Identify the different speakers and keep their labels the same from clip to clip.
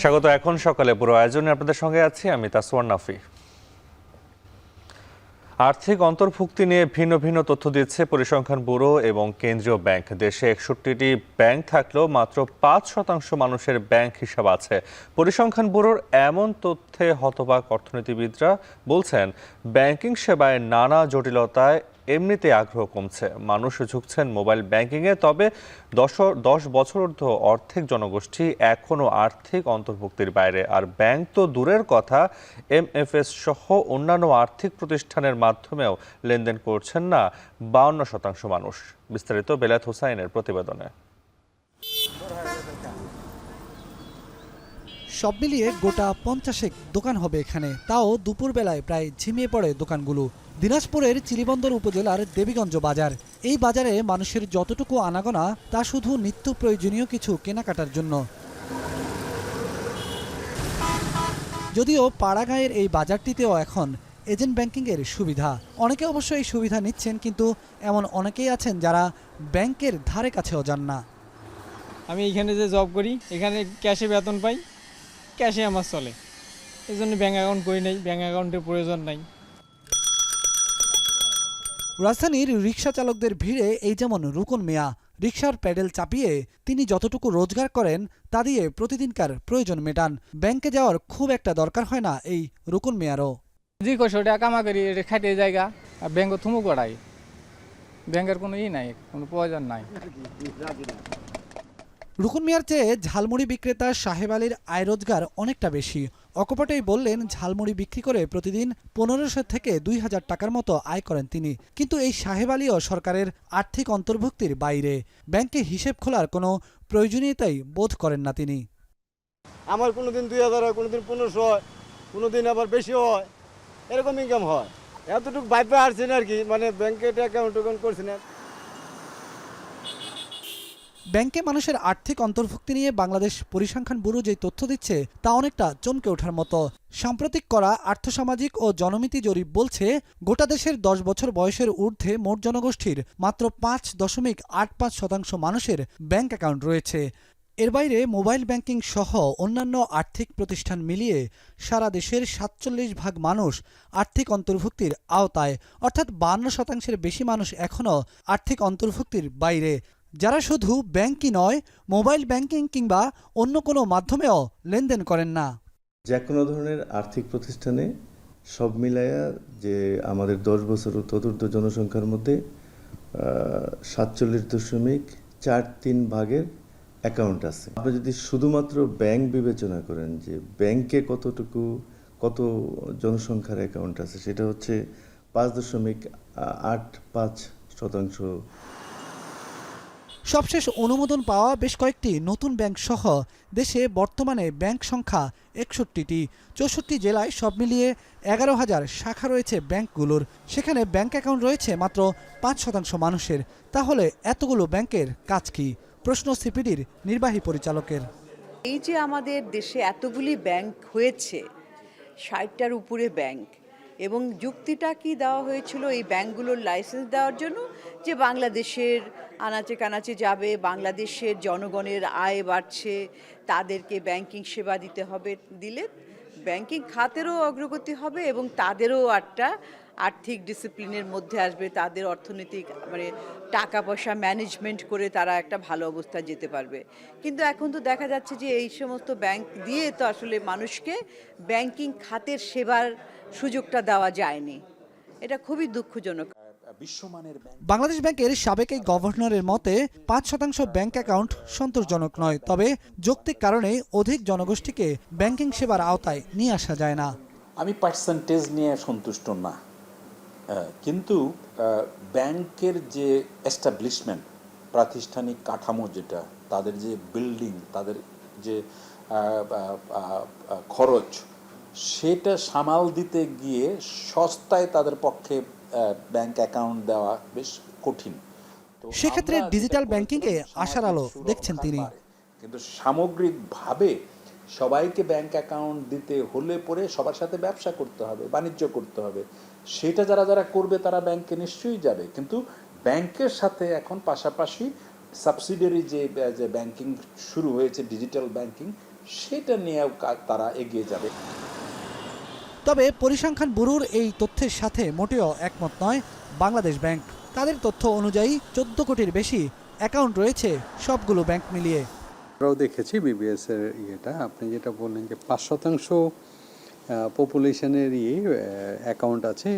Speaker 1: স্বাগত। এখন সকালে পুরো আয়োজনে আপনাদের সঙ্গে আছি আমি তাসওয়ার নাফি। আর্থিক অন্তর্ভুক্তি নিয়ে ভিন্ন ভিন্ন তথ্য দিচ্ছে পরিসংখ্যান ব্যুরো এবং কেন্দ্রীয় ব্যাংক। দেশে 61টি ব্যাংক থাকলেও মাত্র 5% মানুষের ব্যাংক হিসাব আছে। পরিসংখ্যান ব্যুরোর এমন তথ্যে হতবাক অর্থনীতিবিদরা বলছেন, ব্যাংকিং সেবায় নানা জটিলতায় এমনিতে আগ্রহ কমছে, মানুষ ঝুঁকছেন মোবাইল ব্যাংকিংয়ে। তবে 10 বছর ঊর্ধ্ব অর্ধেক জনগোষ্ঠী এখনও আর্থিক অন্তর্ভুক্তির বাইরে। আর ব্যাংক তো দূরের কথা, এমএফএস সহ অন্যান্য আর্থিক প্রতিষ্ঠানের মাধ্যমেও লেনদেন করছেন না 52% মানুষ। বিস্তারিত বেলায়েত হোসাইনের প্রতিবেদনে।
Speaker 2: সব মিলিয়ে গোটা 50 দোকান হবে এখানে, তাও দুপুরবেলায় প্রায় ঝিমিয়ে পড়ে দোকানগুলো। দিনাজপুরের চিলিবন্দর উপজেলার দেবীগঞ্জ বাজার। এই বাজারে মানুষের যতটুকু আনাগোনা তা শুধু নিত্য প্রয়োজনীয় কিছু কেনাকাটার জন্য। যদিও পাড়াগাঁয়ের এই বাজারটিতেও এখন এজেন্ট ব্যাংকিংয়ের সুবিধা। অনেকে অবশ্য এই সুবিধা নিচ্ছেন, কিন্তু এমন অনেকেই আছেন যারা ব্যাংকের ধারে কাছেও যান না।
Speaker 3: আমি এখানে যে জব করি, এখানে ক্যাশে বেতন পাই, ক্যাশে আমার চলে, এই জন্য ব্যাঙ্ক অ্যাকাউন্ট করি নাই, ব্যাঙ্ক অ্যাকাউন্টের প্রয়োজন নাই।
Speaker 2: রাজধানীর রিকশা চালকদের ভিড়ে এই যেমন রুকন মিয়া। রিকশার প্যাডেল চাপিয়ে তিনি যতটুকু রোজগার করেন তা দিয়ে প্রতিদিনকার প্রয়োজন মেটান। ব্যাংকে যাওয়ার খুব একটা দরকার হয় না এই রুকন মিয়ারও।
Speaker 3: 200 টাকা কামা করি, এটা খাটে জায়গা, আর ব্যাঙ্ক থুমু করাই, ব্যাংকের কোনো নাই, কোনো প্রয়োজন নাই।
Speaker 2: রুকন মিয়ার চেয়ে ঝালমুড়ি বিক্রেতা সাহেব আলীর আয় রোজগার অনেকটা বেশি। অকপটেই বললেন, ঝালমুড়ি বিক্রি করে প্রতিদিন 1500 থেকে 2000 টাকার মতো আয় করেন তিনি। কিন্তু এই সাহেব আলীও সরকারের আর্থিক অন্তর্ভুক্তির বাইরে। ব্যাংকে হিসেব খোলার কোনো প্রয়োজনীয়তাই বোধ করেন না তিনি।
Speaker 4: আমার কোনোদিন 2000 হয়, কোনোদিন 1500 হয়, কোনোদিন আবার বেশি হয়, এরকম ইনকাম হয়। এতটুকু বাইপে আসছেন আর কি, মানে ব্যাংকে অ্যাকাউন্ট করছি না।
Speaker 2: ব্যাংকে মানুষের আর্থিক অন্তর্ভুক্তি নিয়ে বাংলাদেশ পরিসংখ্যান ব্যুরো যে তথ্য দিচ্ছে তা অনেকটা চমকে ওঠার মতো। সাম্প্রতিক করা আর্থসামাজিক ও জনমিতি জরিপ বলছে, গোটা দেশের 10 বছর বয়সের ঊর্ধ্বে মোট জনগোষ্ঠীর মাত্র 5.85% মানুষের ব্যাংক অ্যাকাউন্ট রয়েছে। এর বাইরে মোবাইল ব্যাংকিং সহ অন্যান্য আর্থিক প্রতিষ্ঠান মিলিয়ে সারা দেশের 47% মানুষ আর্থিক অন্তর্ভুক্তির আওতায়, অর্থাৎ 52%-এর বেশি মানুষ এখনও আর্থিক অন্তর্ভুক্তির বাইরে, যারা শুধু ব্যাংকই নয়, মোবাইল ব্যাংকিং কিংবা অন্য কোনো মাধ্যমেও লেনদেন করেন না।
Speaker 5: যে কোনো ধরনের আর্থিক প্রতিষ্ঠানে সব মিলায়া যে আমাদের 10 বছর ও তদূর্ধ্ব জনসংখ্যার মধ্যে 47.43 ভাগের অ্যাকাউন্ট আছে। আপনি যদি শুধুমাত্র ব্যাংক বিবেচনা করেন যে ব্যাংকে কত জনসংখ্যার অ্যাকাউন্ট আছে, সেটা হচ্ছে 5.85%।
Speaker 2: সবশেষ অনুমোদন পাওয়া বেশ কয়েকটি নতুন ব্যাংক সহ দেশে বর্তমানে ব্যাংক সংখ্যা 61টি। 64 জেলায় সব মিলিয়ে 11,000 শাখা রয়েছে ব্যাংকগুলোর। সেখানে ব্যাংক অ্যাকাউন্ট রয়েছে মাত্র 5% মানুষের। তাহলে এতগুলো ব্যাংকের কাজ কি? প্রশ্ন সিপিডির নির্বাহী পরিচালকের।
Speaker 6: এই যে আমাদের দেশে এতগুলি ব্যাংক হয়েছে, 60টার উপরে ব্যাংক, এবং যুক্তিটা কি দেওয়া হয়েছিল এই ব্যাংকগুলোর লাইসেন্স দেওয়ার জন্য, যে বাংলাদেশের আনাচে কানাচে যাবে, বাংলাদেশের জনগণের আয় বাড়ছে, তাদেরকে ব্যাংকিং সেবা দিতে হবে, দিলে ব্যাংকিং খাতেরও অগ্রগতি হবে এবং তাদেরও একটা আর্থিক ডিসিপ্লিনের মধ্যে আসবে, তাদের অর্থনৈতিক মানে টাকা পয়সা ম্যানেজমেন্ট করে তারা একটা ভালো অবস্থায় যেতে পারবে। কিন্তু এখন তো দেখা যাচ্ছে যে এই সমস্ত ব্যাংক দিয়ে তো আসলে মানুষকে ব্যাংকিং খাতের সেবার সুযোগটা দেওয়া যায়নি। এটা খুবই দুঃখজনক।
Speaker 2: বাংলাদেশ ব্যাংকের সাবেক এই গভর্নরের মতে 5% ব্যাংক অ্যাকাউন্ট সন্তোষজনক নয়, তবে যৌক্তিক কারণে অধিক জনগোষ্ঠীকে ব্যাংকিং সেবার আওতায় নিয়ে আসা যায় না।
Speaker 7: আমি পার্সেন্টেজ নিয়ে সন্তুষ্ট না, কিন্তু ব্যাংকের যে এস্টাবলিশমেন্ট, প্রাতিষ্ঠানিক কাঠামো, যেটা তাদের যে বিল্ডিং, তাদের যে খরচ, সেটা সামাল দিতে গিয়ে সস্তায় তাদের পক্ষে ব্যাংক অ্যাকাউন্ট দেওয়া বেশ কঠিন।
Speaker 2: সেক্ষেত্রে ডিজিটাল ব্যাংকিংয়ে আশার আলো দেখছেন তিনি।
Speaker 7: কিন্তু সামগ্রিকভাবে সবাইকে ব্যাংক অ্যাকাউন্ট দিতে হলে পরে সবার সাথে ব্যবসা করতে হবে, বাণিজ্য করতে হবে। সেটা যারা করবে তারা ব্যাংকে নিশ্চয়ই যাবে, কিন্তু ব্যাংকের সাথে এখন পাশাপাশি সাবসিডিয়ারি যে ব্যাংকিং শুরু হয়েছে, ডিজিটাল ব্যাংকিং, সেটা নিয়েও তারা এগিয়ে যাবে।
Speaker 2: তবে পরিসংখ্যান ব্যুরোর এই তথ্যের সাথে মোটেও একমত নয় বাংলাদেশ ব্যাংক। তাদের তথ্য অনুযায়ী 14 কোটির বেশি অ্যাকাউন্ট রয়েছে সবগুলো ব্যাংক মিলিয়ে।
Speaker 8: আমরাও দেখেছি বিবিএস এর ইয়েটা, আপনি যেটা বললেন যে 5% পপুলেশনেরই অ্যাকাউন্ট আছে,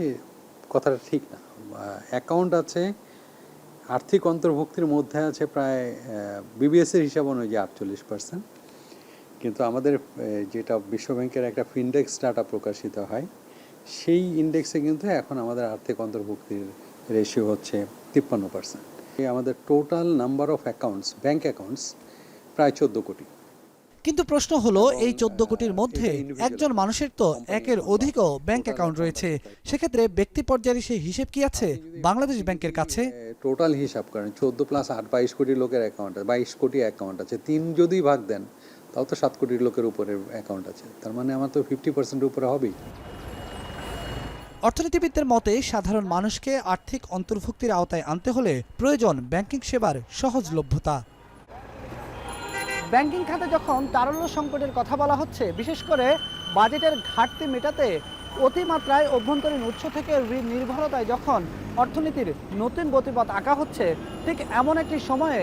Speaker 8: কথাটা ঠিক না। অ্যাকাউন্ট আছে, আর্থিক অন্তর্ভুক্তির মধ্যে আছে প্রায় বিবিএস এর হিসাব অনুযায়ী 48%, কিন্তু আমাদের যেটা বিশ্বব্যাংকের একটা ফিনডেক্স ডাটা প্রকাশিত হয়, সেই ইন্ডেক্সে কিন্তু এখন আমাদের আর্থিক অন্তর্ভুক্তির রেশিও হচ্ছে 53%। আমাদের total number of accounts, bank accounts প্রায় 14 কোটি।
Speaker 2: কিন্তু প্রশ্ন হলো, এই 14 কোটির মধ্যে একজন মানুষের তো একের অধিকও ব্যাংক অ্যাকাউন্ট রয়েছে। সেক্ষেত্রে ব্যক্তি পর্যায়ে সেই হিসেব কি আছে বাংলাদেশ ব্যাংকের কাছে?
Speaker 8: টোটাল হিসাব করেন 14 + 8 22 কোটি লোকের অ্যাকাউন্ট আছে, 22 কোটি অ্যাকাউন্ট আছে। 3 যদি ভাগ দেন তাও তো 7 কোটি লোকের উপরে অ্যাকাউন্ট আছে, তার মানে আমার তো 50% উপরে হবেই।
Speaker 2: অর্থনীতিবিদদের মতে সাধারণ মানুষকে আর্থিক অন্তর্ভুক্তির আওতায় আনতে হলে প্রয়োজন ব্যাংকিং সেবার সহজলভ্যতা। ব্যাংকিং খাতে যখন তারল্য সংকটের কথা বলা হচ্ছে, বিশেষ করে বাজেটের ঘাটতি মেটাতে অতিমাত্রায় অভ্যন্তরীণ উৎস থেকে ঋণ নির্ভরতায় যখন অর্থনীতির নতুন গতিপথ আঁকা হচ্ছে, ঠিক এমন একটি সময়ে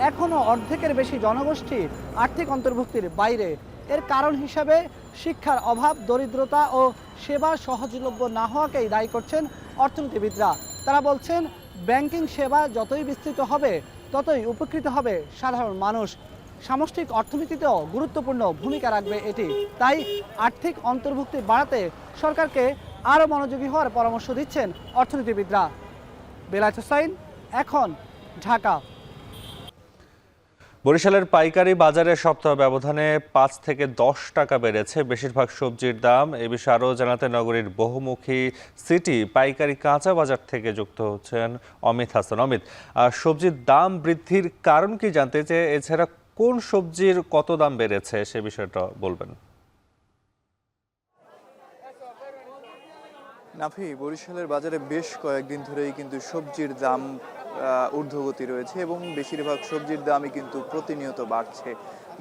Speaker 2: এখনও অর্ধেকের বেশি জনগোষ্ঠী আর্থিক অন্তর্ভুক্তির বাইরে। এর কারণ হিসাবে শিক্ষার অভাব, দরিদ্রতা ও সেবা সহজলভ্য না হওয়াকেই দায়ী করছেন অর্থনীতিবিদরা। তারা বলছেন, ব্যাংকিং সেবা যতই বিস্তৃত হবে ততই উপকৃত হবে সাধারণ মানুষ। সামষ্টিক অর্থনীতিতেও গুরুত্বপূর্ণ ভূমিকা রাখবে এটি। তাই আর্থিক অন্তর্ভুক্তি বাড়াতে সরকারকে আরও মনোযোগী হওয়ার পরামর্শ দিচ্ছেন অর্থনীতিবিদরা। বেলায়েত হোসাইন, এখন, ঢাকা।
Speaker 1: বরিশালের পাইকারি বাজারে সপ্তাহ ব্যবধানে 5 থেকে 10 টাকা বেড়েছে বেশিরভাগ সবজির দাম। এ বিষয়ে আরও জানাতে নগরীর বহুমুখী সিটি পাইকারি কাঁচা বাজার থেকে যুক্ত হচ্ছেন অমিত হাসান। অমিত, সবজির দাম বৃদ্ধির কারণ কি জানতে চেয়ে, এছাড়া কোন সবজির কত দাম বেড়েছে সে বিষয়টা বলবেন।
Speaker 9: নাফি, বরিশালের বাজারে বেশ কয়েকদিন ধরেই কিন্তু সবজির দাম ঊর্ধ্বগতি রয়েছে এবং বেশিরভাগ সবজির দামই কিন্তু প্রতিনিয়ত বাড়ছে।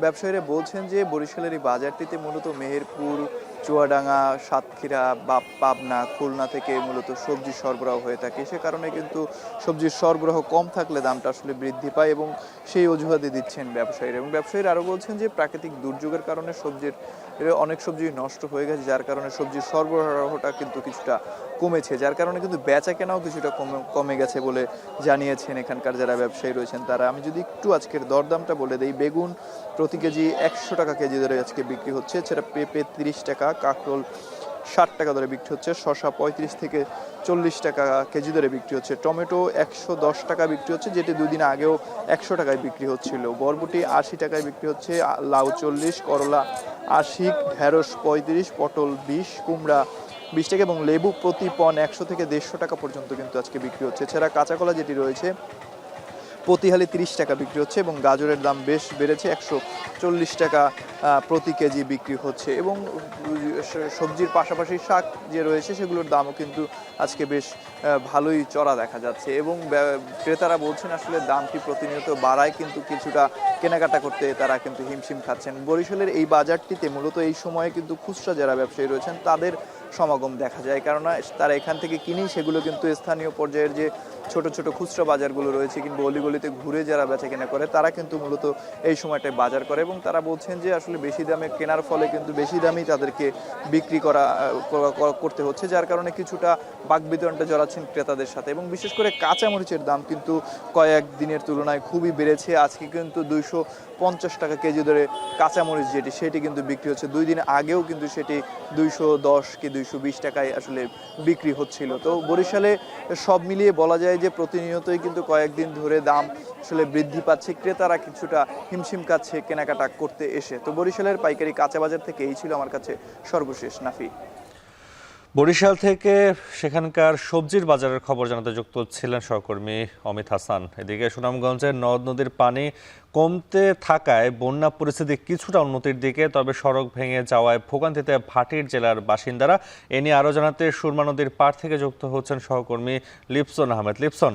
Speaker 9: ব্যবসায়ীরা বলছেন যে বরিশালের এই বাজারটিতে মূলত মেহেরপুর, চুয়াডাঙ্গা, সাতক্ষীরা বা পাবনা, খুলনা থেকে মূলত সবজি সরবরাহ হয়ে থাকে। সে কারণে কিন্তু সবজির সরবরাহ কম থাকলে দামটা আসলে বৃদ্ধি পায় এবং সেই অজুহাতে দিচ্ছেন ব্যবসায়ীরা। এবং ব্যবসায়ীরা আরও বলছেন যে প্রাকৃতিক দুর্যোগের কারণে অনেক সবজি নষ্ট হয়ে গেছে, যার কারণে সবজির সরবরাহটা কিন্তু কিছুটা কমেছে, যার কারণে কিন্তু বেচা কেনাও কিছুটা কমে গেছে বলে জানিয়েছেন এখানকার যারা ব্যবসায়ী রয়েছেন তারা। আমি যদি একটু আজকের দরদামটা বলে দিই, বেগুন প্রতি কেজি 100 টাকা কেজি ধরে আজকে বিক্রি হচ্ছে, এছাড়া পেঁপে 30 টাকা, কাঁকরোল 60 টাকা ধরে বিক্রি হচ্ছে, শসা 35 থেকে 40 টাকা কেজি ধরে বিক্রি হচ্ছে, টমেটো 110 টাকা বিক্রি হচ্ছে, যেটি 2 দিন আগেও 100 টাকায় বিক্রি হচ্ছিল, বরবটি 80 টাকায় বিক্রি হচ্ছে, লাউ 40, করলা 80, ঢেঁড়স 35, পটল 20, কুমড়া 20 টাকা এবং লেবু প্রতি পণ 100 থেকে 150 টাকা পর্যন্ত কিন্তু আজকে বিক্রি হচ্ছে। এছাড়া কাঁচা কলা যেটি রয়েছে প্রতি হালি 30 টাকা বিক্রি হচ্ছে এবং গাজরের দাম বেশ বেড়েছে, 140 টাকা প্রতি কেজি বিক্রি হচ্ছে। এবং সবজির পাশাপাশি শাক যে রয়েছে সেগুলোর দামও কিন্তু আজকে বেশ ভালোই চড়া দেখা যাচ্ছে এবং ক্রেতারা বলছেন আসলে দামটি প্রতিনিয়ত বাড়ায়, কিন্তু কিছুটা কেনাকাটা করতে তারা কিন্তু হিমশিম খাচ্ছেন। বরিশালের এই বাজারটিতে মূলত এই সময়ে কিন্তু খুচরা যারা ব্যবসায়ী রয়েছেন তাদের সমাগম দেখা যায়, কেননা তারা এখান থেকে কিনেই সেগুলো কিন্তু স্থানীয় পর্যায়ের যে ছোট ছোট খুচরা বাজারগুলো রয়েছে কিংবা অলিগলিতে ঘুরে যারা বেচা কেনা করে তারা কিন্তু মূলত এই সময়টায় বাজার করে এবং তারা বলছেন যে আসলে বেশি দামে কেনার ফলে কিন্তু বেশি দামেই তাদেরকে বিক্রি করতে হচ্ছে, যার কারণে কিছুটা বাকবিতণ্ডা জড়াচ্ছেন ক্রেতাদের সাথে। এবং বিশেষ করে কাঁচামরিচের দাম কিন্তু কয়েক দিনের তুলনায় খুবই বেড়েছে। আজকে কিন্তু 250 টাকা কেজি ধরে কাঁচামরিচ সেটি কিন্তু বিক্রি হচ্ছে, 2 দিন আগেও কিন্তু সেটি 210 কি 220 টাকায় আসলে বিক্রি হচ্ছিল। তো বরিশালে সব মিলিয়ে বলা যায় যে প্রতিনিয়তই কিন্তু কয়েকদিন ধরে দাম আসলে বৃদ্ধি পাচ্ছে, ক্রেতারা কিছুটা হিমশিম খাচ্ছে কেনাকাটা করতে এসে। তো বরিশালের পাইকারি কাঁচা বাজার থেকে এই ছিল আমার কাছে সর্বশেষ। নাফি।
Speaker 1: বরিশাল থেকে সেখানকার সবজির বাজারের খবর জানাতে যুক্ত ছিলেন সহকর্মী অমিত হাসান। এদিকে সুনামগঞ্জের নদ নদীর পানি কমতে থাকায় বন্যা পরিস্থিতি কিছুটা উন্নতির দিকে, তবে সড়ক ভেঙে যাওয়ায় ভোগান্তিতে ভাটির জেলার বাসিন্দারা। এ নিয়ে আরও জানাতে সুরমা নদীর পাড় থেকে যুক্ত হচ্ছেন সহকর্মী লিপসন আহমেদ। লিপসন,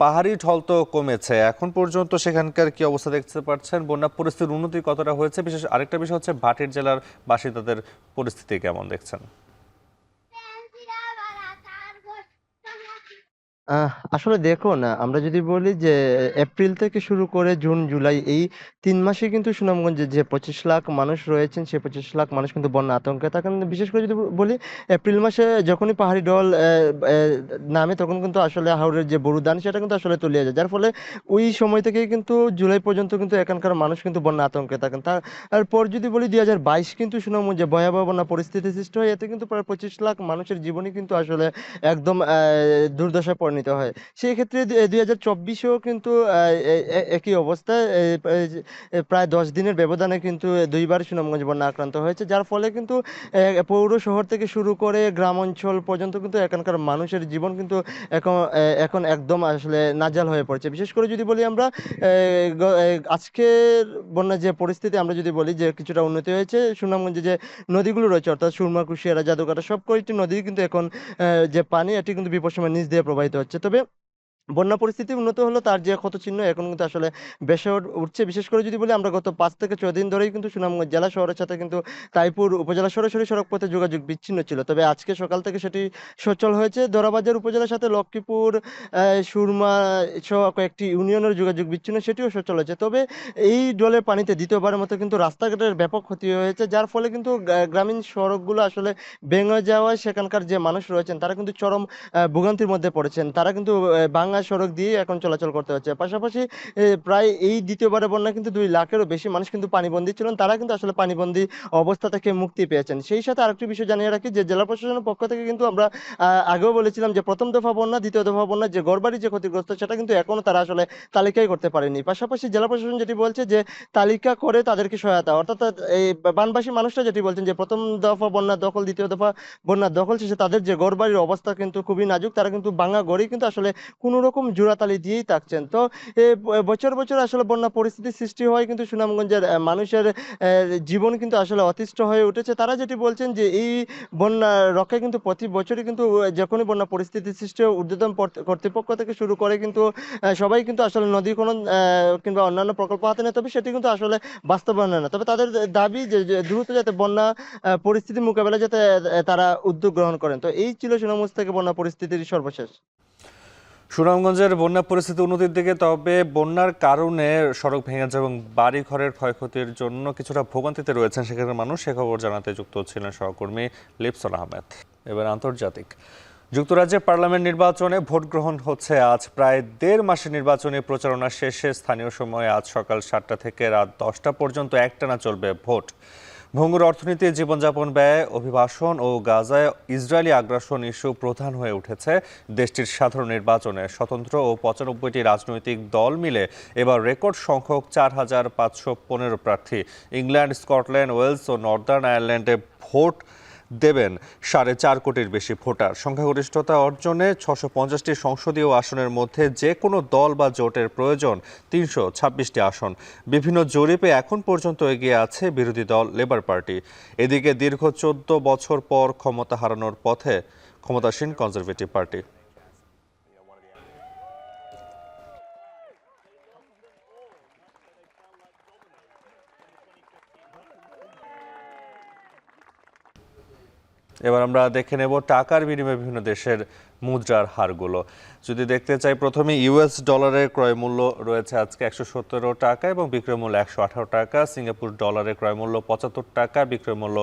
Speaker 1: পাহাড়ি ঢল তো কমেছে, এখন পর্যন্ত সেখানকার কি অবস্থা দেখতে পাচ্ছেন? বন্যা পরিস্থিতির উন্নতি কতটা হয়েছে? বিশেষ আরেকটা বিষয় হচ্ছে ভাটির জেলার বাসিন্দাদের পরিস্থিতি কেমন দেখছেন?
Speaker 10: আসলে দেখুন, আমরা যদি বলি যে এপ্রিল থেকে শুরু করে জুন, জুলাই এই ৩ মাসে কিন্তু সুনামগঞ্জে যে ২৫ লাখ মানুষ রয়েছেন, সেই ২৫ লাখ মানুষ কিন্তু বন্যা আতঙ্কে থাকেন। বিশেষ করে যদি বলি এপ্রিল মাসে যখনই পাহাড়ি ঢল নামে তখন কিন্তু আসলে হাওরের যে বরুদান সেটা কিন্তু আসলে তলিয়ে যায়। যার ফলে ওই সময় থেকেই কিন্তু জুলাই পর্যন্ত কিন্তু এখানকার মানুষ কিন্তু বন্যা আতঙ্কে থাকেন। তারপর যদি বলি ২০২২ কিন্তু সুনামগঞ্জে ভয়াবহ বন্যা পরিস্থিতি সৃষ্টি হয়। এতে কিন্তু প্রায় ২৫ লাখ মানুষের জীবনই কিন্তু আসলে একদম দুর্দশায় পরিণত হয়। সেই ক্ষেত্রে ২০২৪-এও কিন্তু একই অবস্থা। প্রায় ১০ দিনের ব্যবধানে কিন্তু ২ বার সুনামগঞ্জ বন্যা আক্রান্ত হয়েছে। যার ফলে কিন্তু পৌর শহর থেকে শুরু করে গ্রাম অঞ্চল পর্যন্ত কিন্তু এখানকার মানুষের জীবন কিন্তু এখন একদম আসলে নাজেহাল হয়ে পড়েছে। বিশেষ করে যদি বলি আমরা আজকের বন্যার যে পরিস্থিতি, আমরা যদি বলি যে কিছুটা উন্নতি হয়েছে। সুনামগঞ্জে যে নদীগুলো রয়েছে অর্থাৎ সুরমা, কুশিয়ারা, জাদুঘাটা সব কয়টি নদী কিন্তু এখন যে পানি এটি কিন্তু বিপদসীমার নিচ দিয়ে প্রবাহিত হচ্ছে। তবে বন্যা পরিস্থিতি উন্নত হলো, তার যে ক্ষতচিহ্ন এখন কিন্তু আসলে বেশি উঠছে। বিশেষ করে যদি বলি আমরা গত ৫ থেকে ৬ দিন ধরেই কিন্তু সুনামগঞ্জ জেলা শহরের সাথে কিন্তু তাইপুর উপজেলা সরাসরি সড়ক পথে যোগাযোগ বিচ্ছিন্ন ছিল। তবে আজকে সকাল থেকে সেটি সচল হয়েছে। ধরাবাজার উপজেলার সাথে লক্ষ্মীপুর, সুরমা সহ কয়েকটি ইউনিয়নের যোগাযোগ বিচ্ছিন্ন, সেটিও সচল হয়েছে। তবে এই জলের পানিতে দ্বিতীয়বারের মতো কিন্তু রাস্তাঘাটের ব্যাপক ক্ষতি হয়েছে। যার ফলে কিন্তু গ্রামীণ সড়কগুলো আসলে ভেঙে যাওয়ায় সেখানকার যে মানুষ রয়েছেন তারা কিন্তু চরম ভোগান্তির মধ্যে পড়েছেন। তারা কিন্তু ভাঙা সড়ক দিয়ে এখন চলাচল করতে হচ্ছে। পাশাপাশি প্রায় এই দ্বিতীয়বারের বন্যায় কিন্তু ২ লাখেরও বেশি মানুষ কিন্তু পানিবন্দী ছিলেন। তারা কিন্তু আসলে পানিবন্দী অবস্থা থেকে মুক্তি পেয়েছেন। সেই সাথে আরেকটি বিষয় জানিয়ে রাখি যে জেলা প্রশাসনের পক্ষ থেকে কিন্তু আমরা আগেও বলেছিলাম যে প্রথম দফা বন্যা, দ্বিতীয় দফা বন্যা যে ঘরবাড়ি যে ক্ষতিগ্রস্ত সেটা কিন্তু এখনো তারা আসলে তালিকাই করতে পারেনি। পাশাপাশি জেলা প্রশাসন যেটি বলছে যে তালিকা করে তাদেরকে সহায়তা, অর্থাৎ এই বানবাসী মানুষরা যেটি বলছেন যে প্রথম দফা বন্যা দখল, দ্বিতীয় দফা বন্যার দখল শেষে তাদের যে ঘরবাড়ির অবস্থা কিন্তু খুবই নাজুক। তারা কিন্তু ভাঙা ঘরেই কিন্তু আসলে কোনো রকম জোড়াতালি দিয়েই থাকছেন। তো বছর বছর আসলে বন্যা পরিস্থিতির সৃষ্টি হয় কিন্তু সুনামগঞ্জের মানুষের জীবন কিন্তু আসলে অতিষ্ঠ হয়ে উঠেছে। তারা যেটি বলছেন যে এই বন্যা রক্ষায় কিন্তু প্রতি বছরই কিন্তু যখনই বন্যা পরিস্থিতি সৃষ্টি হয় ঊর্ধ্বতন কর্তৃপক্ষ থেকে শুরু করে কিন্তু সবাই কিন্তু আসলে নদী খনন কিংবা অন্যান্য প্রকল্প হাতে নেয়, তবে সেটি কিন্তু আসলে বাস্তবায়ন হয় না। তবে তাদের দাবি যে দ্রুত যাতে বন্যা পরিস্থিতি মোকাবেলায় যাতে তারা উদ্যোগ গ্রহণ করেন। তো এই ছিল সুনামগঞ্জ থেকে বন্যা পরিস্থিতির সর্বশেষ।
Speaker 1: সুনামগঞ্জের বন্যা পরিস্থিতি উন্নতির দিকে, তবে বন্যার কারণে সড়ক ভেঙে যাওয়া এবং বাড়ি ঘরের ক্ষয়ক্ষতির জন্য কিছুটা ভোগান্তিতে রয়েছেন সেখানকার মানুষ। সে খবর জানাতে যুক্ত ছিলেন সহকর্মী লিপসন আহমেদ। এবার আন্তর্জাতিক। যুক্তরাজ্যে পার্লামেন্ট নির্বাচনে ভোট গ্রহণ হচ্ছে আজ। প্রায় ১.৫ মাসের নির্বাচনী প্রচারণা শেষে স্থানীয় সময় আজ সকাল ৭টা থেকে রাত ১০টা পর্যন্ত একটানা চলবে ভোট। ভঙ্গুর অর্থনীতি, জীবনযাপন ব্যয়, অভিবাসন ও গাজায় ইসরায়েলি আগ্রাসন ইস্যু প্রধান হয়ে উঠেছে দেশটির সাধারণ নির্বাচনে। স্বতন্ত্র ও ৯৫টি রাজনৈতিক দল মিলে এবার রেকর্ড সংখ্যক ৪,৫১৫ প্রার্থী। ইংল্যান্ড, স্কটল্যান্ড, ওয়েলস ও নর্দার্ন আয়ারল্যান্ডে ভোট দেবেন ৪.৫ কোটির বেশি ভোটার। সংখ্যাগরিষ্ঠতা অর্জনে ৬৫০টি সংসদীয় আসনের মধ্যে যে কোনো দল বা জোটের প্রয়োজন ৩২৬টি আসন। বিভিন্ন জরিপে এখন পর্যন্ত এগিয়ে আছে বিরোধী দল লেবার পার্টি। এদিকে দীর্ঘ ১৪ বছর পর ক্ষমতা হারানোর পথে ক্ষমতাসীন কনজারভেটিভ পার্টি। এবার আমরা দেখে নেব টাকার বিনিময়ে বিভিন্ন দেশের মুদ্রার হারগুলো। যদি দেখতে চাই, প্রথমে ইউএস ডলারের ক্রয় মূল্য রয়েছে আজকে ১১৭ টাকা এবং বিক্রয় মূল্য ১১৮ টাকা। সিঙ্গাপুর ডলারের ক্রয় মূল্য ৭৫ টাকা, বিক্রয় মূল্য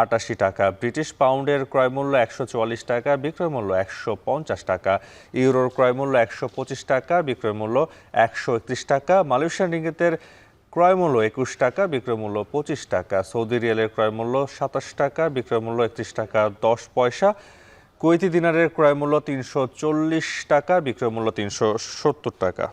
Speaker 1: ৮৮ টাকা। ব্রিটিশ পাউন্ডের ক্রয় মূল্য ১৪৪ টাকা, বিক্রয় মূল্য ১৫০ টাকা। ইউরোর ক্রয় মূল্য ১২৫ টাকা, বিক্রয় মূল্য ১৩১ টাকা। মালয়েশিয়ান রিঙ্গিতের ক্রয় মূল্য ২১ টাকা, বিক্রয় মূল্য ২৫ টাকা। সৌদি রিয়ালের ক্রয় মূল্য ২৭ টাকা, বিক্রয় মূল্য ৩১ টাকা ১০ পয়সা। কুয়েতি দিনারের ক্রয় মূল্য ৩৪০ টাকা, বিক্রয় মূল্য ৩৭০ টাকা।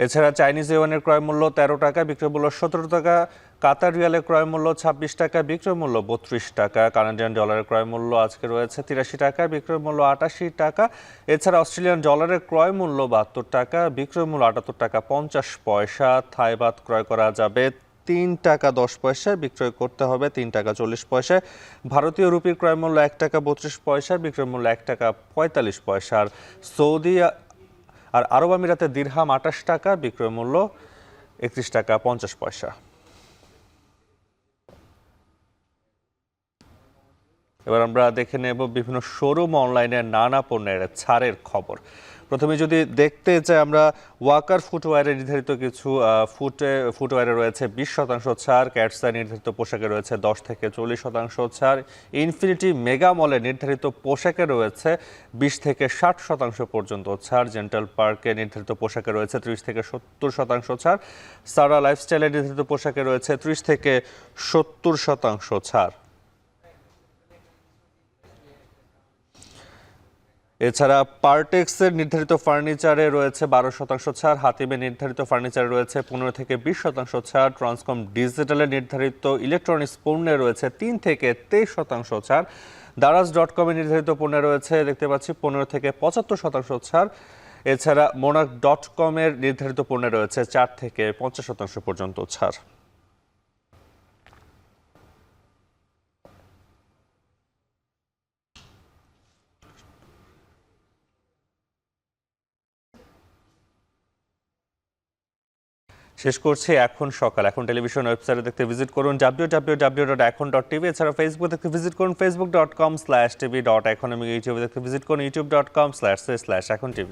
Speaker 1: এছাড়া চাইনিজ ইউয়ানের ক্রয় মূল্য 13 টাকা, বিক্রয় মূল্য 17 টাকা। কাতার রিয়ালের ক্রয় মূল্য 26 টাকা, বিক্রয় মূল্য 32 টাকা। কানাডিয়ান ডলারের ক্রয় মূল্য আজকে রয়েছে 83 টাকা, বিক্রয় মূল্য 88 টাকা। এছাড়া অস্ট্রেলিয়ান ডলারের ক্রয় মূল্য 72 টাকা, বিক্রয় মূল্য 78 টাকা 50 পয়সা। থাই বাত ক্রয় করা যাবে 3 টাকা 10 পয়সা, বিক্রয় করতে হবে 3 টাকা 40 পয়সায়। ভারতীয় রুপির ক্রয় মূল্য 1 টাকা 32 পয়সা, বিক্রয় মূল্য 1 টাকা 45 পয়সা। আর সৌদি আর আরব আমিরাতে দিরহাম 28 টাকা, বিক্রয় মূল্য 31 টাকা 50 পয়সা। এবার আমরা দেখে নেব বিভিন্ন শোরুম অনলাইনে নানা পণ্যের ছাড়ের খবর। প্রথমে যদি দেখতে চাই আমরা ওয়াকার ফুটওয়্যারে নির্ধারিত কিছু ফুটওয়্যারে রয়েছে 20% ছাড়, ক্যাটসের নির্ধারিত পোশাকে রয়েছে 10 থেকে 40% ছাড়, ইনফিনিটি মেগা মলে নির্ধারিত পোশাকে রয়েছে 20 থেকে 60% পর্যন্ত ছাড়, জেন্টাল পার্কে নির্ধারিত পোশাকে রয়েছে 30 থেকে 70% ছাড়, সারা লাইফস্টাইলে নির্ধারিত পোশাকে রয়েছে 30 থেকে 70% ছাড়। এছাড়া পার্টেক্সের নির্ধারিত ফার্নিচারে রয়েছে 12% ছাড়, হাতিমে নির্ধারিত ফার্নিচারে রয়েছে 15 থেকে 20% ছাড়, ট্রান্সকম ডিজিটালের নির্ধারিত ইলেকট্রনিক্স পণ্যে রয়েছে 3 থেকে 23% ছাড়, দারাজ.কমে নির্ধারিত পণ্যে রয়েছে দেখতে পাচ্ছি 15 থেকে 75% ছাড়। এছাড়া মোনাক.কমের নির্ধারিত পণ্যে রয়েছে 4 থেকে 50% পর্যন্ত ছাড়। শেষ করছি এখন সকাল। এখন টেলিভিশন ওয়েবসাইটে দেখতে ভিজিট করুন www.ekhon.tv। এছাড়া ফেসবুক দেখতে ভিজিট করুন facebook.com/tv.এখন। ইউটিউবে দেখতে ভিজিট করুন youtube.com/ekhon tv।